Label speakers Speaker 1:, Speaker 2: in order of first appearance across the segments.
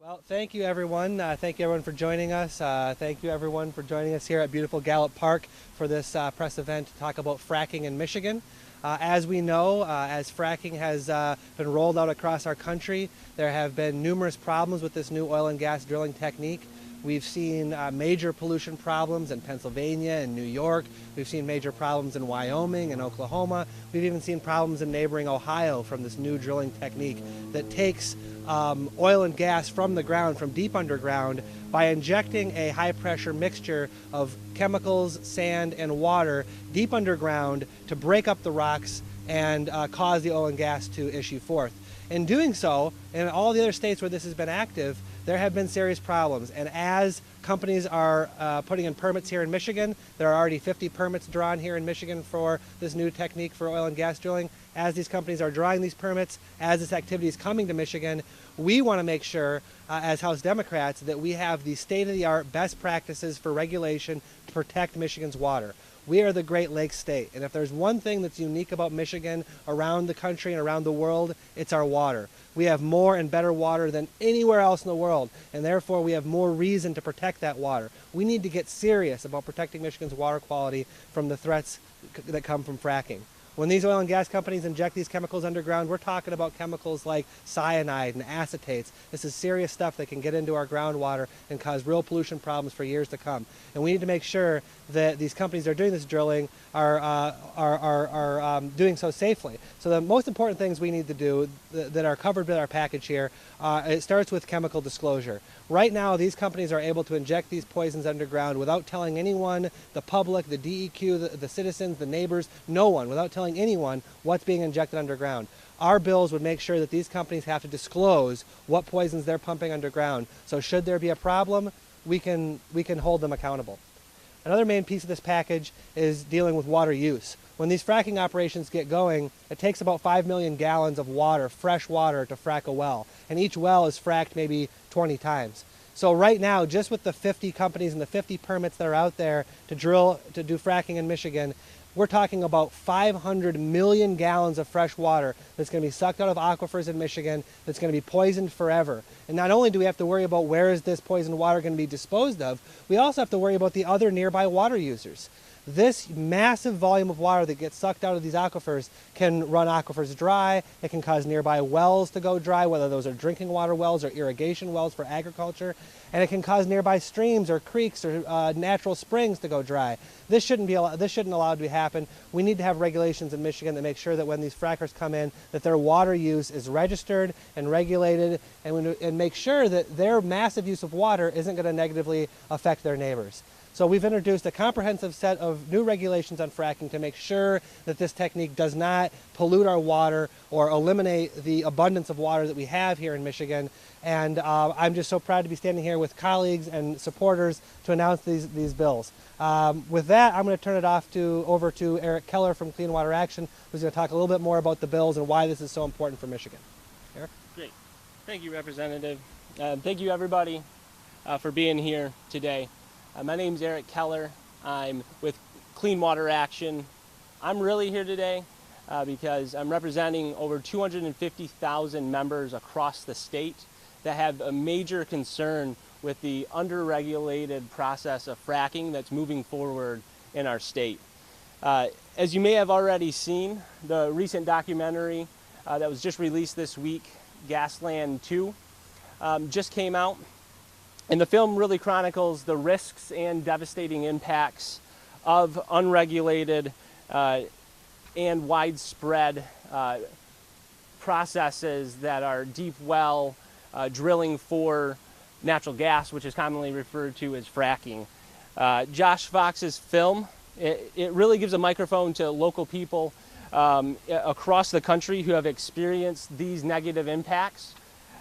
Speaker 1: Well, thank you everyone. Thank you everyone for joining us. Thank you everyone for joining us here at beautiful Gallup Park for this press event to talk about fracking in Michigan. As we know, as fracking has been rolled out across our country, there have been numerous problems with this new oil and gas drilling technique. We've seen major pollution problems in Pennsylvania and New York. We've seen major problems in Wyoming and Oklahoma. We've even seen problems in neighboring Ohio from this new drilling technique that takes oil and gas from the ground, from deep underground, by injecting a high-pressure mixture of chemicals, sand, and water deep underground to break up the rocks and cause the oil and gas to issue forth. In doing so, in all the other states where this has been active, there have been serious problems. And as companies are putting in permits here in Michigan, there are already 50 permits drawn here in Michigan for this new technique for oil and gas drilling. As these companies are drawing these permits, as this activity is coming to Michigan, we want to make sure, as House Democrats, that we have the state-of-the-art best practices for regulation to protect Michigan's water. We are the Great Lakes state, and if there's one thing that's unique about Michigan around the country and around the world, it's our water. We have more and better water than anywhere else in the world, and therefore we have more reason to protect that water. We need to get serious about protecting Michigan's water quality from the threats that come from fracking. When these oil and gas companies inject these chemicals underground, we're talking about chemicals like cyanide and acetates. This is serious stuff that can get into our groundwater and cause real pollution problems for years to come. And we need to make sure that these companies that are doing this drilling are doing so safely. So the most important things we need to do that are covered with our package here, it starts with chemical disclosure. Right now, these companies are able to inject these poisons underground without telling anyone, the public, the DEQ, the citizens, the neighbors, no one, without telling anyone what's being injected underground. Our bills would make sure that these companies have to disclose what poisons they're pumping underground. So should there be a problem, we can hold them accountable. Another main piece of this package is dealing with water use. When these fracking operations get going, it takes about 5 million gallons of water, fresh water, to frack a well. And each well is fracked maybe 20 times. So right now, just with the 50 companies and the 50 permits that are out there to do fracking in Michigan, we're talking about 500 million gallons of fresh water that's going to be sucked out of aquifers in Michigan that's going to be poisoned forever. And not only do we have to worry about where is this poisoned water going to be disposed of, we also have to worry about the other nearby water users. This massive volume of water that gets sucked out of these aquifers can run aquifers dry. It can cause nearby wells to go dry, whether those are drinking water wells or irrigation wells for agriculture. And it can cause nearby streams or creeks or natural springs to go dry. This shouldn't allow it to happen. We need to have regulations in Michigan that make sure that when these frackers come in, that their water use is registered and regulated, and make sure that their massive use of water isn't going to negatively affect their neighbors. So we've introduced a comprehensive set of new regulations on fracking to make sure that this technique does not pollute our water or eliminate the abundance of water that we have here in Michigan. And I'm just so proud to be standing here with colleagues and supporters to announce these bills. With that, I'm going to turn it over to Eric Keller from Clean Water Action, who's going to talk a little bit more about the bills and why this is so important for Michigan. Eric?
Speaker 2: Great. Thank you, Representative. Thank you, everybody, for being here today. My name's Eric Keller. I'm with Clean Water Action. I'm really here today because I'm representing over 250,000 members across the state that have a major concern with the under-regulated process of fracking that's moving forward in our state. As you may have already seen, the recent documentary that was just released this week, Gasland 2, just came out. And the film really chronicles the risks and devastating impacts of unregulated and widespread processes that are deep well drilling for natural gas, which is commonly referred to as fracking. Josh Fox's film, it really gives a microphone to local people across the country who have experienced these negative impacts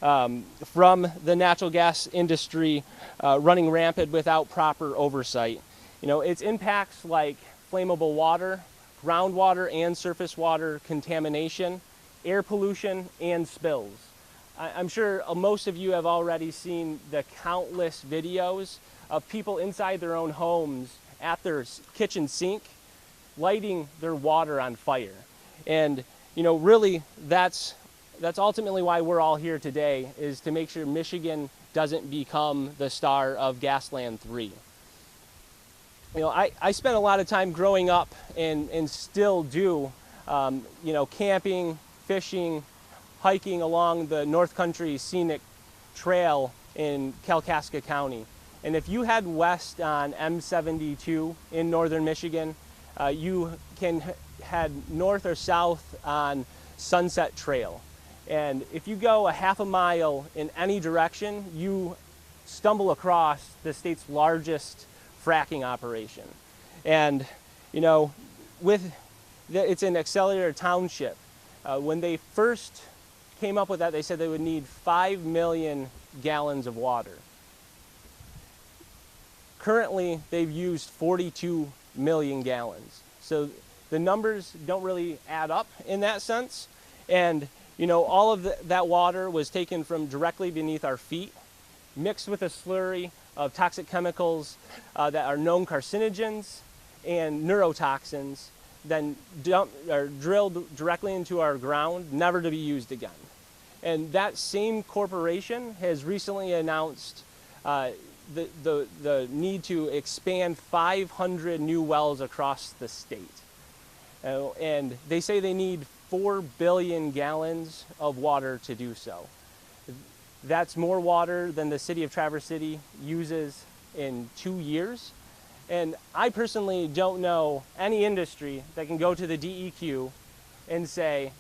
Speaker 2: from the natural gas industry running rampant without proper oversight. You know, its impacts like flammable water, groundwater and surface water contamination, air pollution, and spills. I'm sure most of you have already seen the countless videos of people inside their own homes at their kitchen sink lighting their water on fire. And, you know, really that's that's ultimately why we're all here today, is to make sure Michigan doesn't become the star of Gasland 3. You know, I spent a lot of time growing up and still do, you know, camping, fishing, hiking along the North Country Scenic Trail in Kalkaska County. And if you head west on M72 in northern Michigan, you can head north or south on Sunset Trail. And if you go a half a mile in any direction, you stumble across the state's largest fracking operation. And, you know, it's an Accelerator Township. When they first came up with that, they said they would need 5 million gallons of water. Currently, they've used 42 million gallons. So the numbers don't really add up in that sense. And, you know, all of that water was taken from directly beneath our feet, mixed with a slurry of toxic chemicals that are known carcinogens and neurotoxins, then drilled directly into our ground, never to be used again. And that same corporation has recently announced the need to expand 500 new wells across the state. And they say they need 4 billion gallons of water to do so. That's more water than the city of Traverse City uses in 2 years. And I personally don't know any industry that can go to the DEQ and say,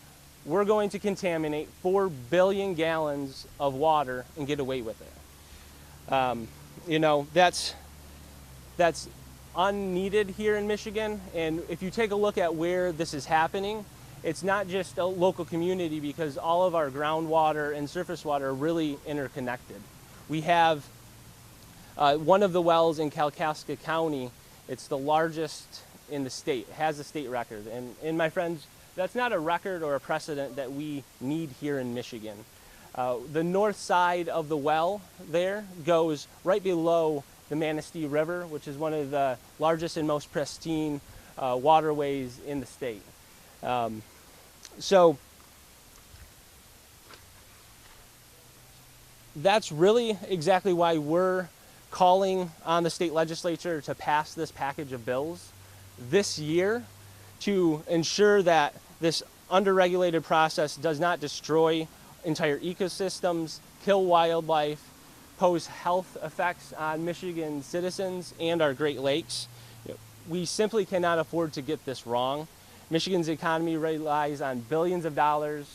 Speaker 2: we're going to contaminate 4 billion gallons of water and get away with it. You know, that's unneeded here in Michigan. And if you take a look at where this is happening, it's not just a local community, because all of our groundwater and surface water are really interconnected. We have one of the wells in Kalkaska County. It's the largest in the state. It has a state record. And my friends, that's not a record or a precedent that we need here in Michigan. The north side of the well there goes right below the Manistee River, which is one of the largest and most pristine waterways in the state. So that's really exactly why we're calling on the state legislature to pass this package of bills this year, to ensure that this underregulated process does not destroy entire ecosystems, kill wildlife, pose health effects on Michigan citizens and our Great Lakes. We simply cannot afford to get this wrong. Michigan's economy relies on billions of dollars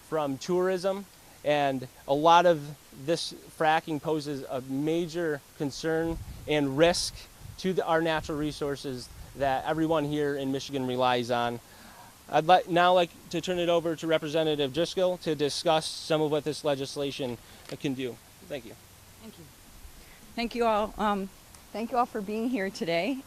Speaker 2: from tourism, and a lot of this fracking poses a major concern and risk to our natural resources that everyone here in Michigan relies on. I'd now like to turn it over to Representative Driskell to discuss some of what this legislation can do. Thank you.
Speaker 3: Thank you. Thank you all. Thank you all for being here today.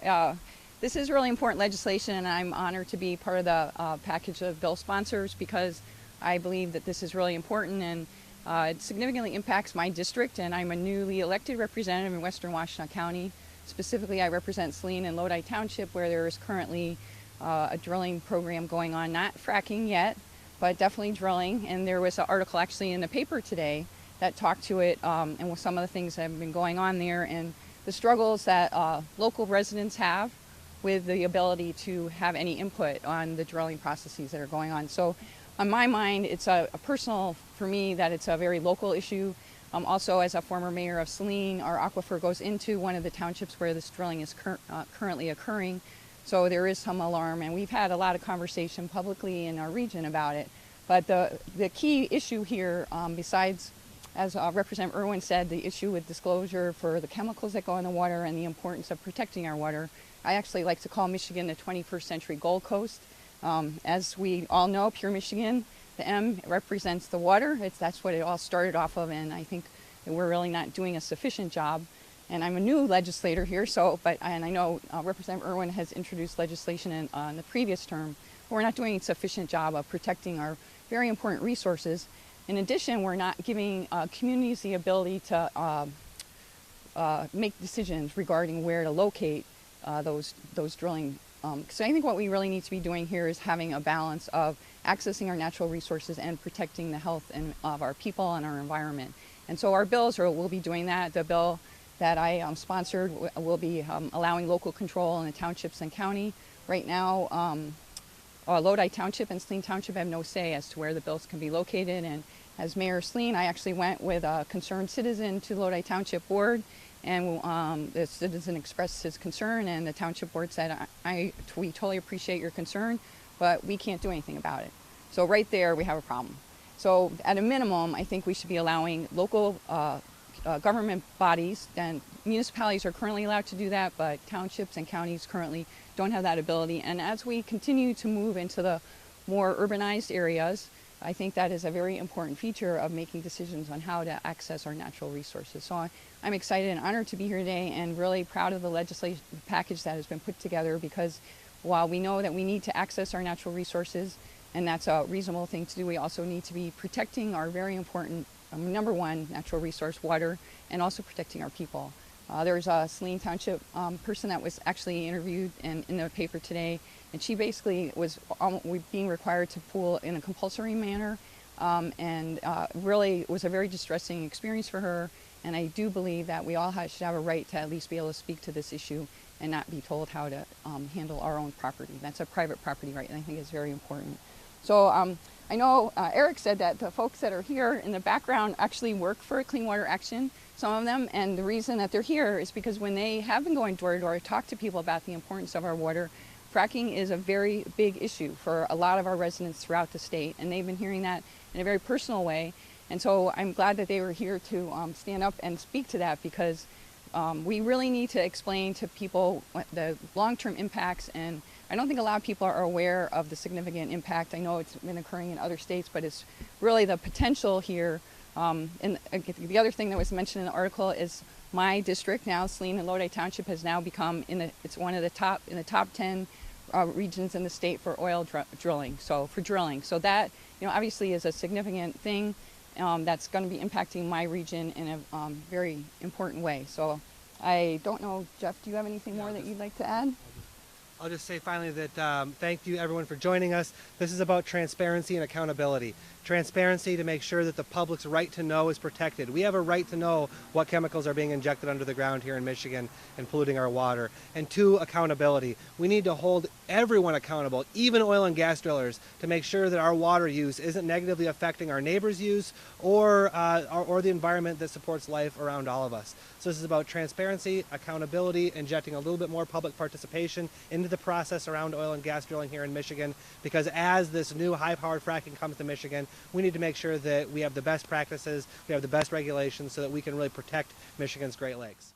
Speaker 3: This is really important legislation, and I'm honored to be part of the package of bill sponsors, because I believe that this is really important, and it significantly impacts my district. And I'm a newly elected representative in western Washtenaw County. Specifically, I represent Saline and Lodi Township, where there is currently a drilling program going on, not fracking yet, but definitely drilling. And there was an article actually in the paper today that talked to it, and with some of the things that have been going on there, and the struggles that local residents have with the ability to have any input on the drilling processes that are going on. So on my mind, it's a personal, for me, that it's a very local issue. Also, as a former mayor of Saline, our aquifer goes into one of the townships where this drilling is currently occurring. So there is some alarm, and we've had a lot of conversation publicly in our region about it. But the key issue here, besides, as Representative Irwin said, the issue with disclosure for the chemicals that go in the water and the importance of protecting our water, I actually like to call Michigan the 21st century Gold Coast. As we all know, Pure Michigan, the M represents the water. That's what it all started off of, and I think that we're really not doing a sufficient job. And I'm a new legislator here, and I know Representative Irwin has introduced legislation in the previous term, but we're not doing a sufficient job of protecting our very important resources. In addition, we're not giving communities the ability to make decisions regarding where to locate those drilling. So I think what we really need to be doing here is having a balance of accessing our natural resources and protecting the health of our people and our environment. And so our bills will be doing that. The bill that I sponsored will be allowing local control in the townships and county. Right now, Lodi Township and Saline Township have no say as to where the bills can be located. And as Mayor Saline, I actually went with a concerned citizen to the Lodi Township Board, and the citizen expressed his concern, and the Township Board said, we totally appreciate your concern, but we can't do anything about it. So right there, we have a problem. So at a minimum, I think we should be allowing local government bodies, and municipalities are currently allowed to do that, but townships and counties currently don't have that ability. And as we continue to move into the more urbanized areas, I think that is a very important feature of making decisions on how to access our natural resources. So I'm excited and honored to be here today, and really proud of the legislation package that has been put together, because while we know that we need to access our natural resources, and that's a reasonable thing to do, we also need to be protecting our very important number one natural resource, water, and also protecting our people. There's a Saline Township person that was actually interviewed in the paper today, and she basically was being required to pool in a compulsory manner, and really was a very distressing experience for her. And I do believe that we all should have a right to at least be able to speak to this issue and not be told how to handle our own property. That's a private property right, and I think it's very important. So I know Eric said that the folks that are here in the background actually work for Clean Water Action, some of them, and the reason that they're here is because when they have been going door to door to talk to people about the importance of our water, fracking is a very big issue for a lot of our residents throughout the state, and they've been hearing that in a very personal way. And so I'm glad that they were here to stand up and speak to that, because we really need to explain to people what the long-term impacts, and I don't think a lot of people are aware of the significant impact. I know it's been occurring in other states, but it's really the potential here. And the other thing that was mentioned in the article is my district now, Saline and Lodi Township, has now become it's one of the top 10 regions in the state for oil drilling. So that, obviously is a significant thing that's going to be impacting my region in a very important way. So I don't know, Jeff, do you have anything more that you'd like to add?
Speaker 1: I'll just say finally that thank you everyone for joining us. This is about transparency and accountability. Transparency to make sure that the public's right to know is protected. We have a right to know what chemicals are being injected under the ground here in Michigan and polluting our water. And two, accountability. We need to hold everyone accountable, even oil and gas drillers, to make sure that our water use isn't negatively affecting our neighbors' use or the environment that supports life around all of us. So this is about transparency, accountability, injecting a little bit more public participation into the process around oil and gas drilling here in Michigan, because as this new high-powered fracking comes to Michigan, we need to make sure that we have the best practices, we have the best regulations, so that we can really protect Michigan's Great Lakes.